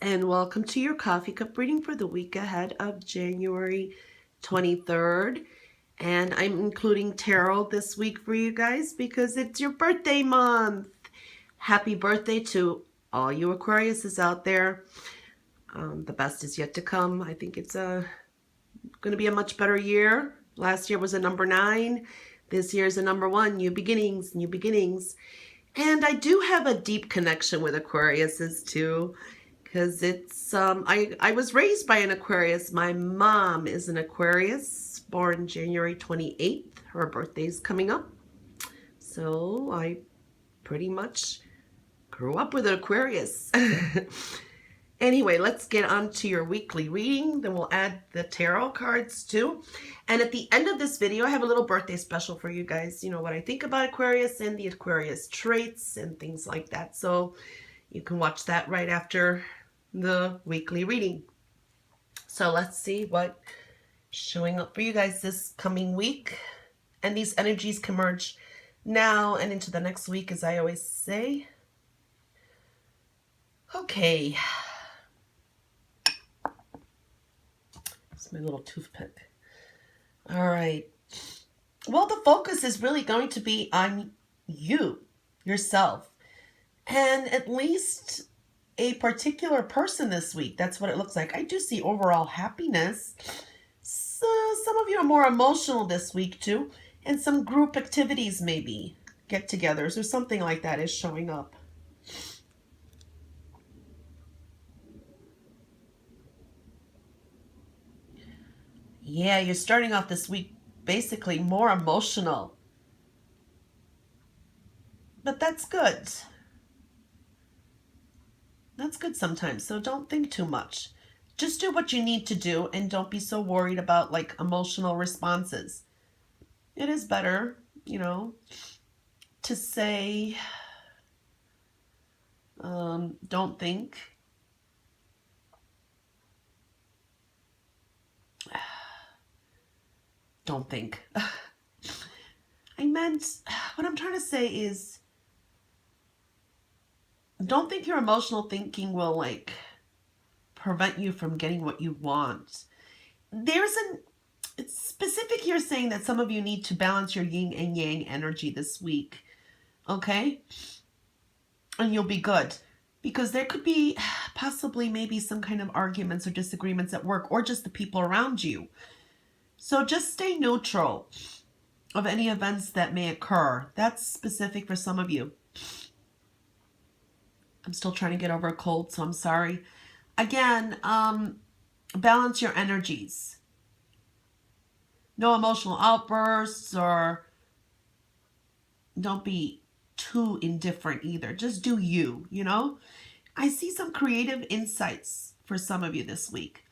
and welcome to your coffee cup reading for the week ahead of January 23rd. And I'm including tarot this week for you guys because it's your birthday month. Happy birthday to all you Aquariuses out there. The best is yet to come. I think it's going to be a much better year. Last year was a number 9. This year is a number 1. New beginnings, new beginnings. And I do have a deep connection with Aquariuses too, because it's I was raised by an Aquarius. My mom is an Aquarius, born January 28th. Her birthday's coming up. So I pretty much grew up with an Aquarius. Anyway, let's get on to your weekly reading. Then we'll add the tarot cards too. And at the end of this video, I have a little birthday special for you guys. You know what I think about Aquarius and the Aquarius traits and things like that. So you can watch that right after the weekly reading. So let's see what's showing up for you guys this coming week. And these energies can merge now and into the next week, as I always say. Okay. My little toothpick. All right. Well, the focus is really going to be on you, yourself, and at least a particular person this week. That's what it looks like. I do see overall happiness. So some of you are more emotional this week too, and some group activities, maybe get-togethers or something like that is showing up. Yeah, you're starting off this week basically more emotional. But that's good. That's good sometimes, so don't think too much. Just do what you need to do and don't be so worried about like emotional responses. It is better, you know, to say, don't think. Don't think. I meant, what I'm trying to say is, don't think your emotional thinking will like prevent you from getting what you want. It's specific here saying that some of you need to balance your yin and yang energy this week. Okay? And you'll be good. Because there could be possibly maybe some kind of arguments or disagreements at work or just the people around you. So just stay neutral of any events that may occur. That's specific for some of you. I'm still trying to get over a cold, so I'm sorry. Again, balance your energies. No emotional outbursts, or don't be too indifferent either. Just do you, you know? I see some creative insights for some of you this week.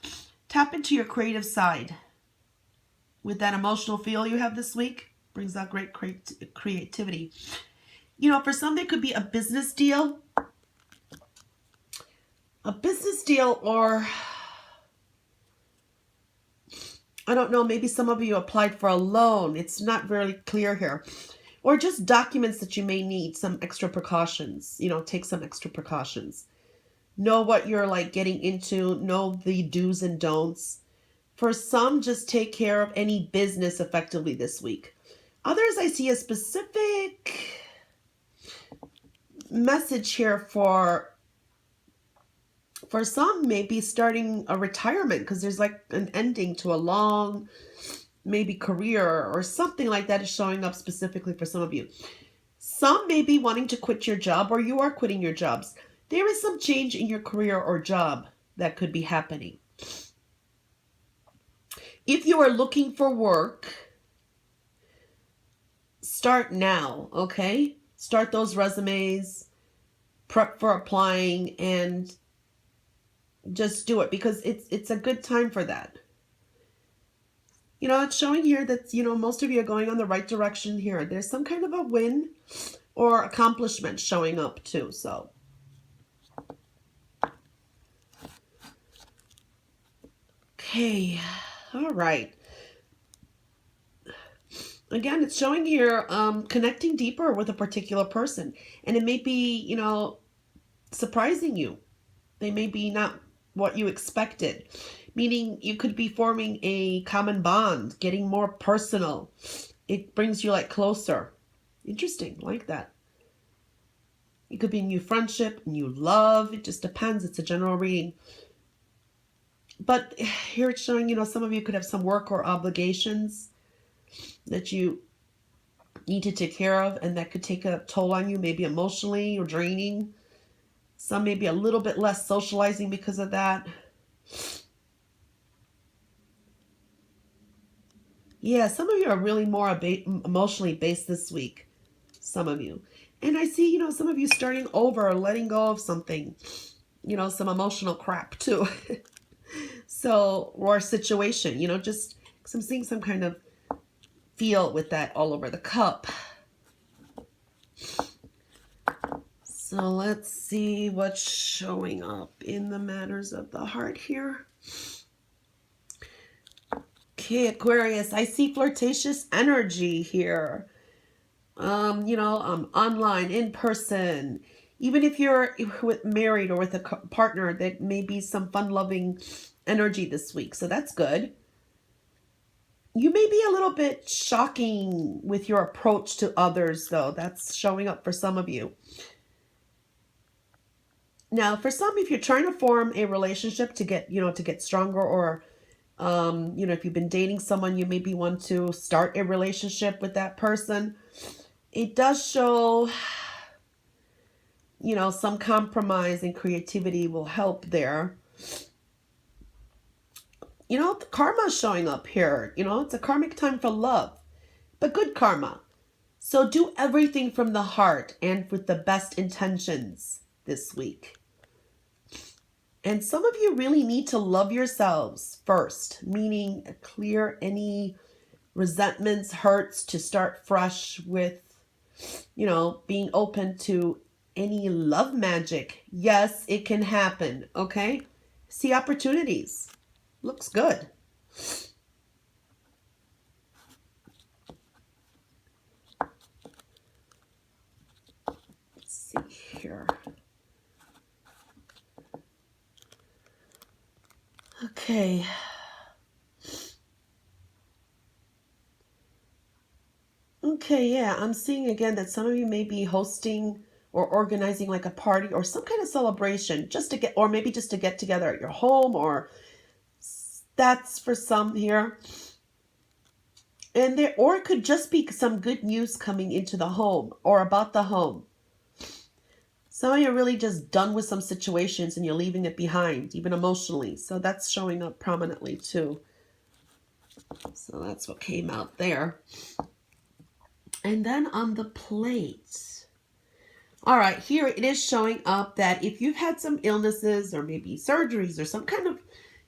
Tap into your creative side. With that emotional feel you have this week, brings out great creativity. You know, for some, there could be a business deal. A business deal, or I don't know, maybe some of you applied for a loan. It's not very clear here. Or just documents that you may need some extra precautions. You know, take some extra precautions. Know what you're like getting into. Know the do's and don'ts. For some, just take care of any business effectively this week. Others, I see a specific message here for some, maybe starting a retirement, because there's like an ending to a long, maybe career or something like that is showing up specifically for some of you. Some may be wanting to quit your job, or you are quitting your jobs. There is some change in your career or job that could be happening. If you are looking for work, start now, okay? Start those resumes, prep for applying, and just do it, because it's a good time for that. You know, it's showing here that, you know, most of you are going on the right direction here. There's some kind of a win or accomplishment showing up too, so. Okay. All right. Again, it's showing here connecting deeper with a particular person. And it may be, you know, surprising you. They may be not what you expected, meaning you could be forming a common bond, getting more personal. It brings you like closer. Interesting, like that. It could be new friendship, new love. It just depends. It's a general reading. But here it's showing, some of you could have some work or obligations that you need to take care of, and that could take a toll on you, maybe emotionally or draining. Some may be a little bit less socializing because of that. Yeah, some of you are really more emotionally based this week. Some of you. And I see, some of you starting over or letting go of something. Some emotional crap too. So, or situation, just because I'm seeing some kind of feel with that all over the cup. So let's see what's showing up in the matters of the heart here. Okay, Aquarius, I see flirtatious energy here. Online, in person. Even if you're married or with a partner, there may be some fun-loving energy this week. So that's good. You may be a little bit shocking with your approach to others, though. That's showing up for some of you. Now, for some, if you're trying to form a relationship to get stronger, or, if you've been dating someone, you maybe want to start a relationship with that person. It does show, some compromise and creativity will help there. The karma is showing up here. It's a karmic time for love, but good karma. So do everything from the heart and with the best intentions this week. And some of you really need to love yourselves first, meaning clear any resentments, hurts, to start fresh with, being open to any love magic. Yes, it can happen, okay? See opportunities. Looks good. Let's see here. Okay. Okay, yeah, I'm seeing again that some of you may be hosting or organizing like a party or some kind of celebration just to get, or maybe just to get together at your home, or that's for some here. And there, or it could just be some good news coming into the home or about the home. Some of you are really just done with some situations and you're leaving it behind, even emotionally. So that's showing up prominently too. So that's what came out there. And then on the plate. All right, here it is showing up that if you've had some illnesses or maybe surgeries or some kind of,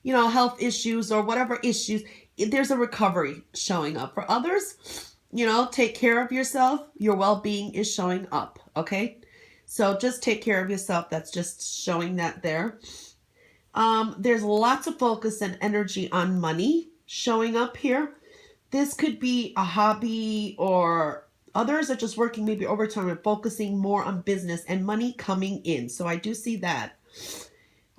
health issues or whatever issues, there's a recovery showing up. For others, take care of yourself. Your well-being is showing up, okay? So just take care of yourself. That's just showing that there. There's lots of focus and energy on money showing up here. This could be a hobby, or others are just working maybe overtime and focusing more on business and money coming in. So I do see that.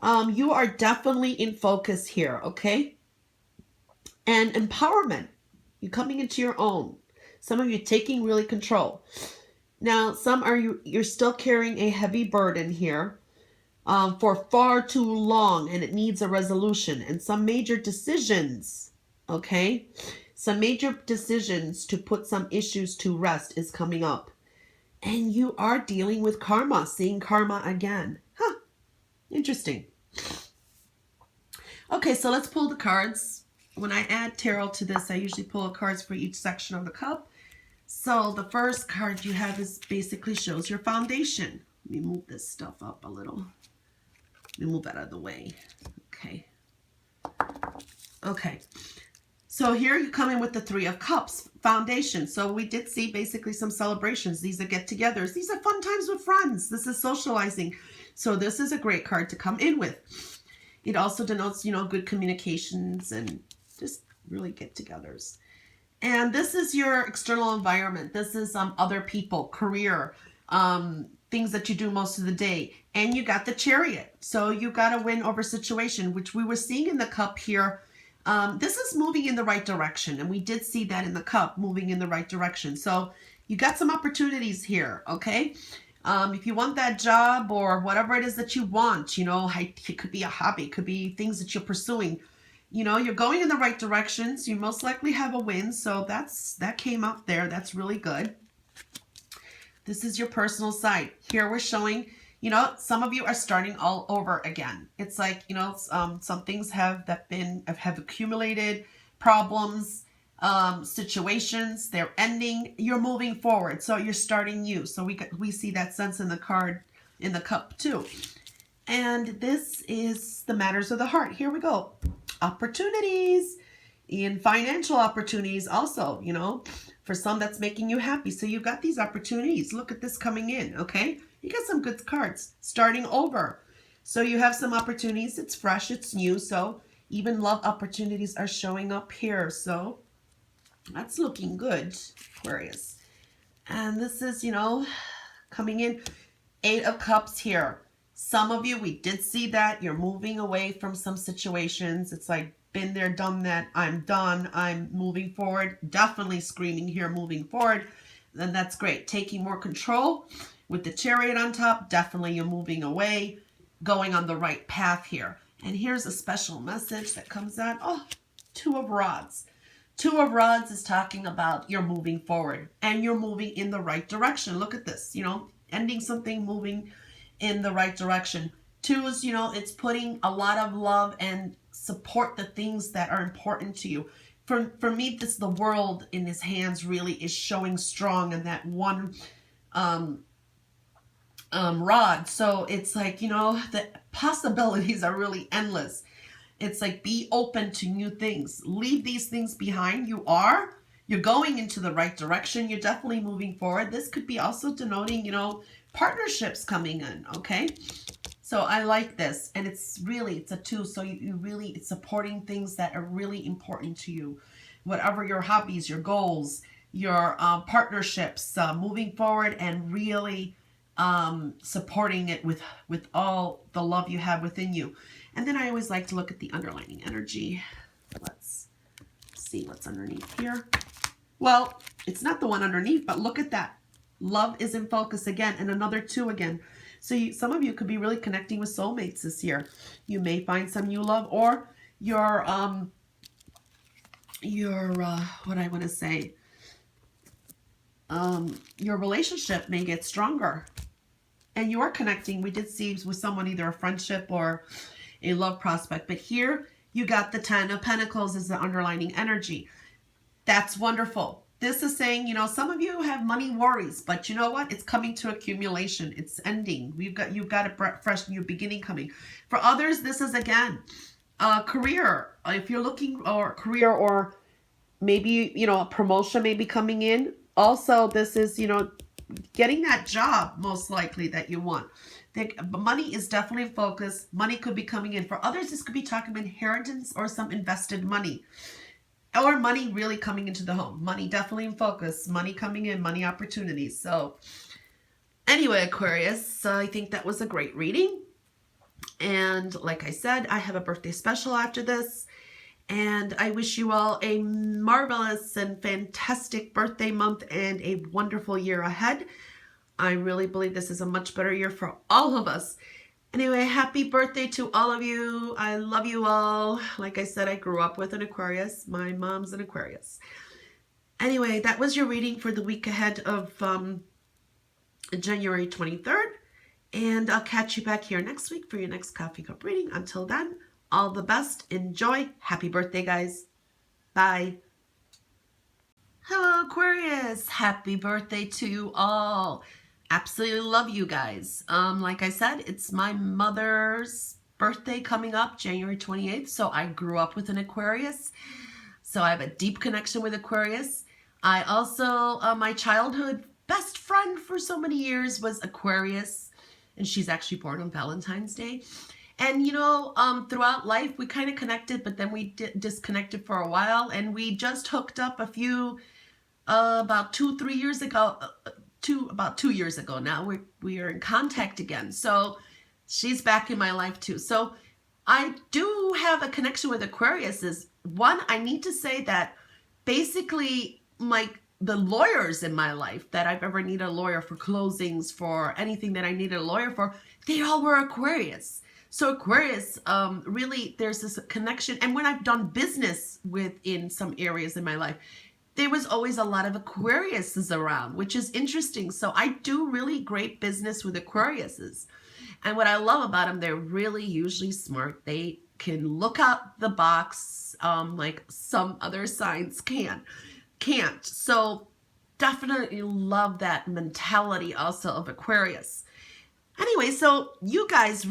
You are definitely in focus here, okay? And empowerment. You're coming into your own. Some of you taking really control. Now, some are you're still carrying a heavy burden here for far too long, and it needs a resolution and some major decisions, okay? Some major decisions to put some issues to rest is coming up. And you are dealing with karma, seeing karma again. Huh, interesting. Okay, so let's pull the cards. When I add tarot to this, I usually pull cards for each section of the cup. So the first card you have is basically shows your foundation. Let me move this stuff up a little. Let me move that out of the way. Okay. Okay. So here you come in with the Three of Cups, foundation. So we did see basically some celebrations. These are get-togethers. These are fun times with friends. This is socializing. So this is a great card to come in with. It also denotes, good communications and just really get-togethers. And this is your external environment. This is other people, career, things that you do most of the day. And you got the Chariot. So you got a win over situation, which we were seeing in the Cup here. This is moving in the right direction. And we did see that in the Cup, moving in the right direction. So you got some opportunities here, okay? If you want that job or whatever it is that you want, you know, it could be a hobby, it could be things that you're pursuing. You know, you're going in the right directions. You most likely have a win. So that came up there. That's really good. This is your personal side. Here we're showing, you know, some of you are starting all over again. It's like, you know, some things have accumulated, problems, situations, they're ending, you're moving forward. So you're starting new. So we see that sense in the card, in the Cup too. And this is the matters of the heart. Here we go. Opportunities in financial opportunities also, you know, for some that's making you happy. So you've got these opportunities. Look at this coming in, okay? You got some good cards. Starting over. So you have some opportunities. It's fresh, it's new. So even love opportunities are showing up here. So that's looking good, Aquarius. And this is, you know, coming in. 8 of Cups here. Some of you, we did see that you're moving away from some situations. It's like, been there, done that. I'm done. I'm moving forward. Definitely screaming here, moving forward. Then that's great. Taking more control with the Chariot on top. Definitely you're moving away, going on the right path here. And here's a special message that comes out. Oh, 2 of Rods. 2 of Rods is talking about you're moving forward and you're moving in the right direction. Look at this, you know, ending something, moving in the right direction. 2 is, you know, it's putting a lot of love and support the things that are important to you. For me, this, the world in his hands really is showing strong in that one rod. So it's like, you know, the possibilities are really endless. It's like, be open to new things. Leave these things behind. You're going into the right direction. You're definitely moving forward. This could be also denoting, you know, partnerships coming in, okay? So I like this. And it's a 2. So you really, it's supporting things that are really important to you. Whatever your hobbies, your goals, your partnerships, moving forward and really supporting it with all the love you have within you. And then I always like to look at the underlining energy. Let's see what's underneath here. Well, it's not the one underneath, but look at that. Love is in focus again, and another 2 again. So some of you could be really connecting with soulmates this year. You may find some new love, or your what I want to say, your relationship may get stronger, and you are connecting. We did see with someone, either a friendship or a love prospect, but here you got the 10 of Pentacles as the underlining energy. That's wonderful. This is saying, you know, some of you have money worries, but you know what? It's coming to accumulation. It's ending. You've got a fresh new beginning coming. For others, this is again career. If you're looking or career, or maybe, you know, a promotion may be coming in. Also, this is, you know, getting that job most likely that you want. Money is definitely in focus. Money could be coming in. For others, this could be talking about inheritance or some invested money. Or money really coming into the home. Money definitely in focus. Money coming in. Money opportunities. So anyway, Aquarius, I think that was a great reading. And like I said, I have a birthday special after this. And I wish you all a marvelous and fantastic birthday month and a wonderful year ahead. I really believe this is a much better year for all of us. Anyway, happy birthday to all of you. I love you all. Like I said, I grew up with an Aquarius. My mom's an Aquarius. Anyway, that was your reading for the week ahead of January 23rd. And I'll catch you back here next week for your next coffee cup reading. Until then, all the best. Enjoy. Happy birthday, guys. Bye. Hello, Aquarius. Happy birthday to you all. Absolutely love you guys. Like I said, it's my mother's birthday coming up, January 28th. So I grew up with an Aquarius. So I have a deep connection with Aquarius. I also, my childhood best friend for so many years was Aquarius. And she's actually born on Valentine's Day. And, you know, throughout life, we kind of connected, but then we disconnected for a while. And we just hooked up a few, about 2-3 years ago. about 2 years ago now. We are in contact again. So she's back in my life too. So I do have a connection with Aquarius. Is one, I need to say that basically the lawyers in my life that I've ever needed a lawyer for closings, for anything that I needed a lawyer for, they all were Aquarius. So Aquarius, really, there's this connection. And when I've done business in some areas in my life, there was always a lot of Aquariuses around, which is interesting. So I do really great business with Aquariuses. And what I love about them, they're really usually smart. They can look out the box like some other signs can't. So definitely love that mentality also of Aquarius. Anyway, so you guys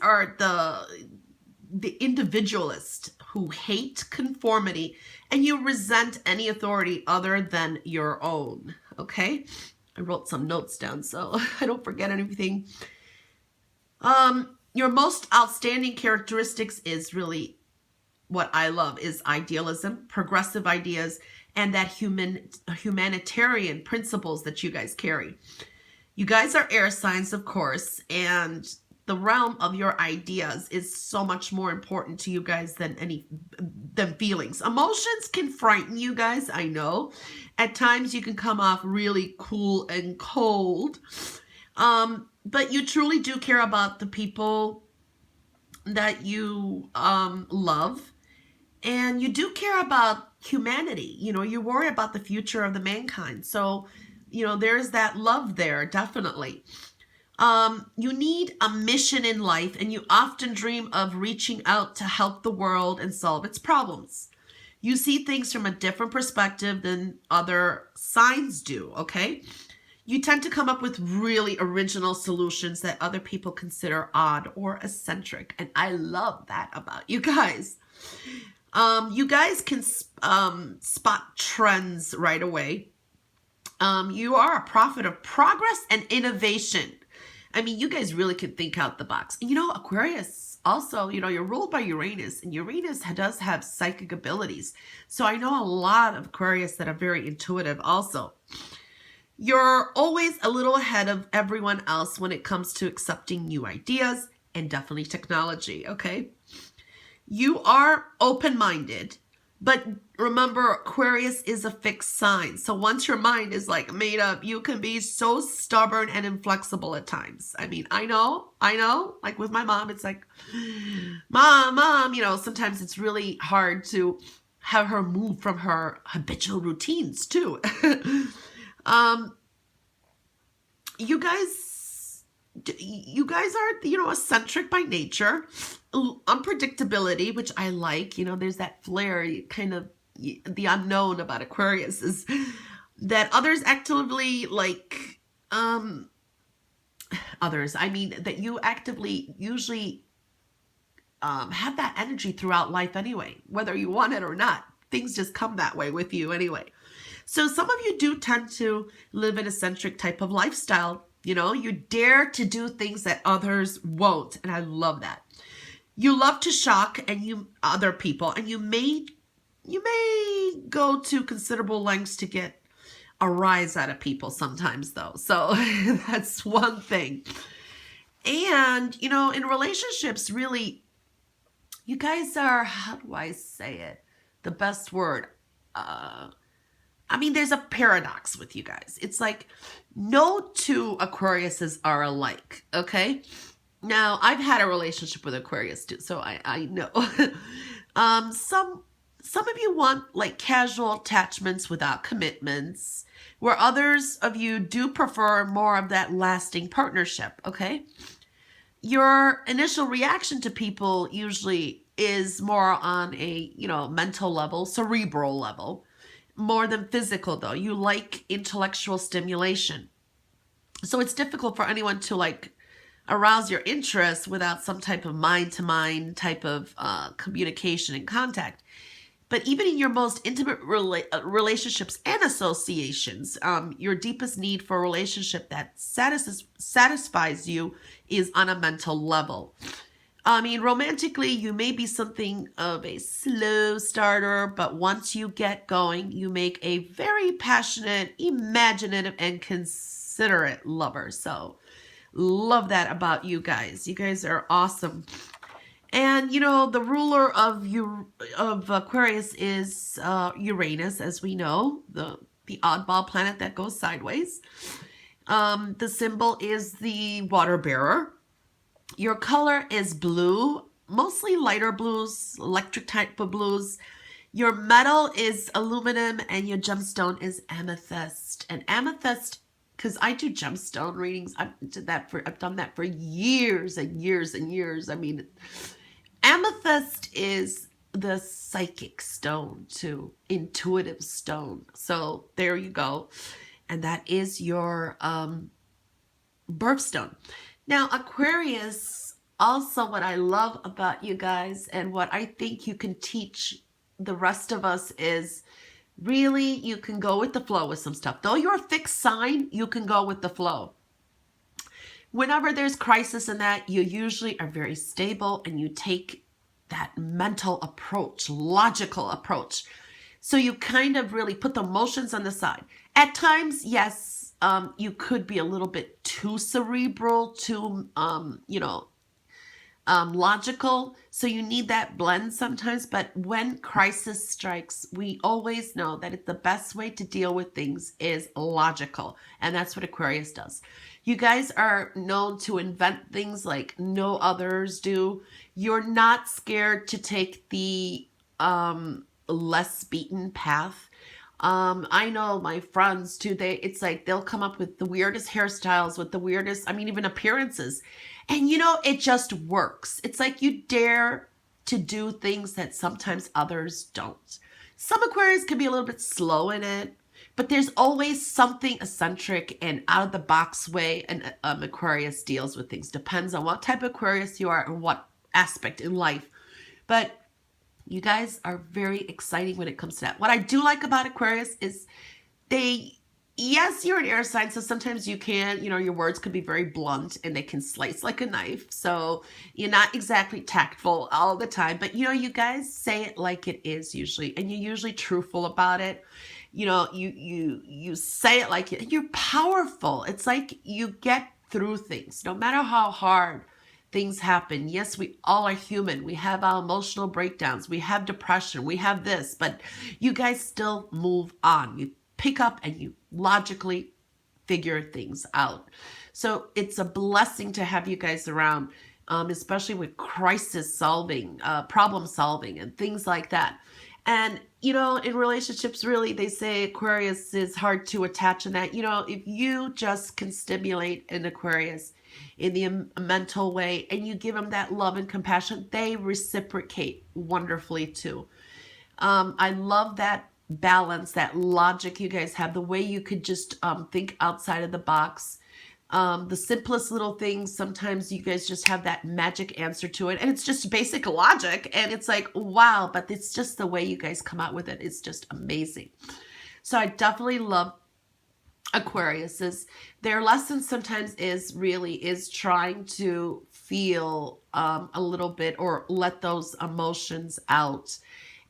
are the individualist who hate conformity, and you resent any authority other than your own. Okay, I wrote some notes down so I don't forget anything. Your most outstanding characteristics is really what I love is idealism, progressive ideas, and that humanitarian principles that you guys carry. You guys are air signs, of course, and the realm of your ideas is so much more important to you guys than feelings. Emotions can frighten you guys, I know. At times you can come off really cool and cold. But you truly do care about the people that you love. And you do care about humanity. You worry about the future of the mankind. So, there's that love there, definitely. You need a mission in life, and you often dream of reaching out to help the world and solve its problems. You see things from a different perspective than other signs do, okay? You tend to come up with really original solutions that other people consider odd or eccentric, and I love that about you guys. You guys can spot trends right away. You are a prophet of progress and innovation. I mean, you guys really can think out the box. And Aquarius also, you're ruled by Uranus, and Uranus does have psychic abilities. So I know a lot of Aquarius that are very intuitive also. You're always a little ahead of everyone else when it comes to accepting new ideas and definitely technology, okay? You are open-minded, but remember, Aquarius is a fixed sign. So once your mind is made up, you can be so stubborn and inflexible at times. I mean, I know, like with my mom, it's like, mom, sometimes it's really hard to have her move from her habitual routines too. You guys are, eccentric by nature. Unpredictability, which I like. There's that flair, kind of the unknown about Aquarius is that others actively that you actively usually have that energy throughout life anyway, whether you want it or not. Things just come that way with you anyway. So some of you do tend to live an eccentric type of lifestyle. You dare to do things that others won't, and I love that. You love to shock other people, and you may go to considerable lengths to get a rise out of people sometimes, though. So that's one thing. And, in relationships, really, you guys are, how do I say it? The best word. There's a paradox with you guys. It's like no two Aquariuses are alike, okay? Now, I've had a relationship with Aquarius too, so I know. Some of you want casual attachments without commitments, where others of you do prefer more of that lasting partnership, okay? Your initial reaction to people usually is more on a, mental level, cerebral level, more than physical though. You like intellectual stimulation. So it's difficult for anyone to arouse your interest without some type of mind-to-mind type of communication and contact. But even in your most intimate relationships and associations, your deepest need for a relationship that satisfies you is on a mental level. I mean, romantically, you may be something of a slow starter, but once you get going, you make a very passionate, imaginative, and considerate lover. So, love that about you guys. You guys are awesome. And you know, the ruler of Aquarius is Uranus, as we know, the oddball planet that goes sideways. The symbol is the water bearer. Your color is blue, mostly lighter blues, electric type of blues. Your metal is aluminum, and your gemstone is amethyst. And amethyst, because I do gemstone readings, I've done that for years and years and years. I mean, amethyst is the psychic stone too, intuitive stone. So there you go. And that is your birthstone. Now, Aquarius, also what I love about you guys and what I think you can teach the rest of us is really you can go with the flow with some stuff. Though you're a fixed sign, you can go with the flow. Whenever there's crisis in that, you usually are very stable and you take that mental approach, logical approach. So you kind of really put the emotions on the side. At times, yes, you could be a little bit too cerebral, too, logical. So you need that blend sometimes. But when crisis strikes, we always know that the best way to deal with things is logical. And that's what Aquarius does. You guys are known to invent things like no others do. You're not scared to take the less beaten path. I know my friends too, it's like they'll come up with the weirdest hairstyles, with the weirdest, even appearances. And you know, it just works. It's like you dare to do things that sometimes others don't. Some Aquarius can be a little bit slow in it, but there's always something eccentric and out of the box way an Aquarius deals with things. Depends on what type of Aquarius you are and what aspect in life. But you guys are very exciting when it comes to that. What I do like about Aquarius is yes, you're an air sign, so sometimes you can, your words could be very blunt and they can slice like a knife. So you're not exactly tactful all the time, but you guys say it like it is usually, and you're usually truthful about it. You say it like it. You're powerful. It's like you get through things, no matter how hard things happen. Yes, we all are human. We have our emotional breakdowns. We have depression. We have this, but you guys still move on. You pick up and you logically figure things out. So it's a blessing to have you guys around, especially with crisis solving, problem solving, and things like that. And, in relationships, really, they say Aquarius is hard to attach in that. If you just can stimulate an Aquarius in the mental way and you give them that love and compassion, they reciprocate wonderfully too. I love that balance, that logic you guys have, the way you could just think outside of the box. The simplest little things, sometimes you guys just have that magic answer to it, and it's just basic logic, and it's like, wow, but it's just the way you guys come out with it. It's just amazing. So I definitely love Aquariuses. Their lesson sometimes is trying to feel a little bit, or let those emotions out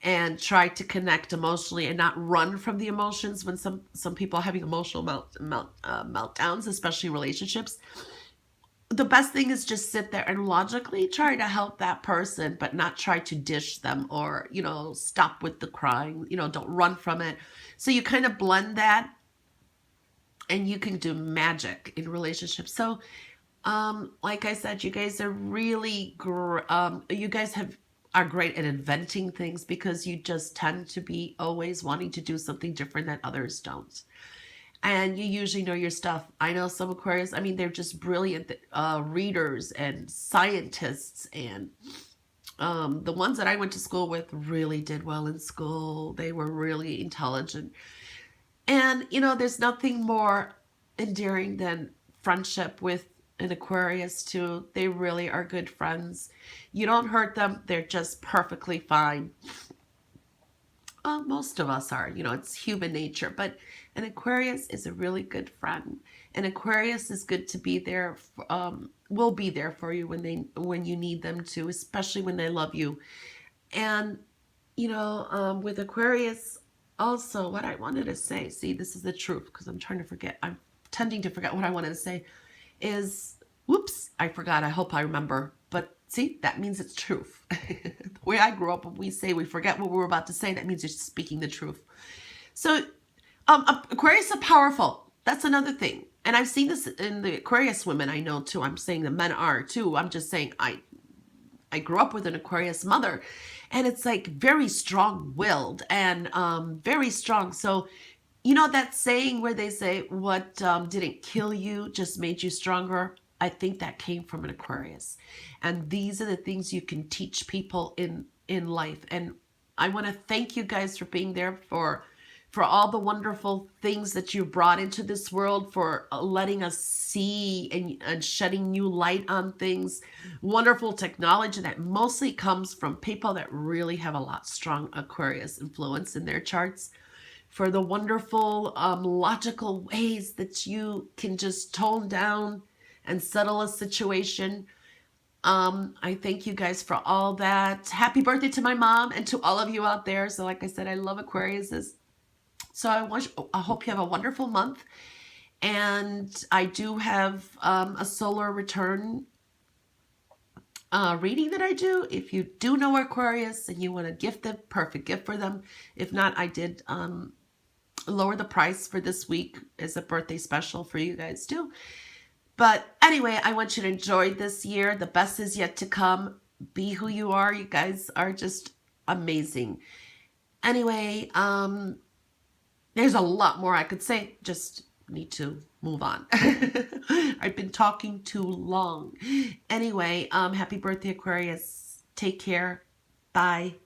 and try to connect emotionally and not run from the emotions. When some people are having emotional meltdowns, especially in relationships, the best thing is just sit there and logically try to help that person, but not try to dish them or, stop with the crying, don't run from it. So you kind of blend that and you can do magic in relationships. So, like I said, you guys are really, you guys are great at inventing things, because you just tend to be always wanting to do something different that others don't. And you usually know your stuff. I know some Aquarius, they're just brilliant readers and scientists. And the ones that I went to school with really did well in school. They were really intelligent. And, there's nothing more endearing than friendship with an Aquarius too. They really are good friends. You don't hurt them. They're just perfectly fine. Most of us are, it's human nature, but an Aquarius is a really good friend. And Aquarius is good to be there. Will be there for you when you need them to, especially when they love you. And with Aquarius, also what I wanted to say. See, this is the truth because I'm trying to forget. I'm tending to forget what I wanted to say. Is whoops, I forgot. I hope I remember. But see, that means it's truth. The way I grew up, when we say we forget what we were about to say, that means you're speaking the truth. So Aquarius are powerful. That's another thing. And I've seen this in the Aquarius women I know too. I'm saying the men are too. I'm just saying I grew up with an Aquarius mother, and it's like very strong-willed and very strong. So that saying where they say what didn't kill you just made you stronger? I think that came from an Aquarius. And these are the things you can teach people in life. And I want to thank you guys for being there, for all the wonderful things that you brought into this world, for letting us see and shedding new light on things. Wonderful technology that mostly comes from people that really have a lot strong Aquarius influence in their charts. For the wonderful logical ways that you can just tone down and settle a situation. I thank you guys for all that. Happy birthday to my mom and to all of you out there. So like I said, I love Aquariuses. So I hope you have a wonderful month. And I do have a solar return reading that I do. If you do know Aquarius and you want to gift them, perfect gift for them. If not, I did lower the price for this week as a birthday special for you guys too. But anyway, I want you to enjoy this year. The best is yet to come. Be who you are. You guys are just amazing. Anyway, there's a lot more I could say. Just need to move on. I've been talking too long. Anyway, happy birthday, Aquarius. Take care. Bye.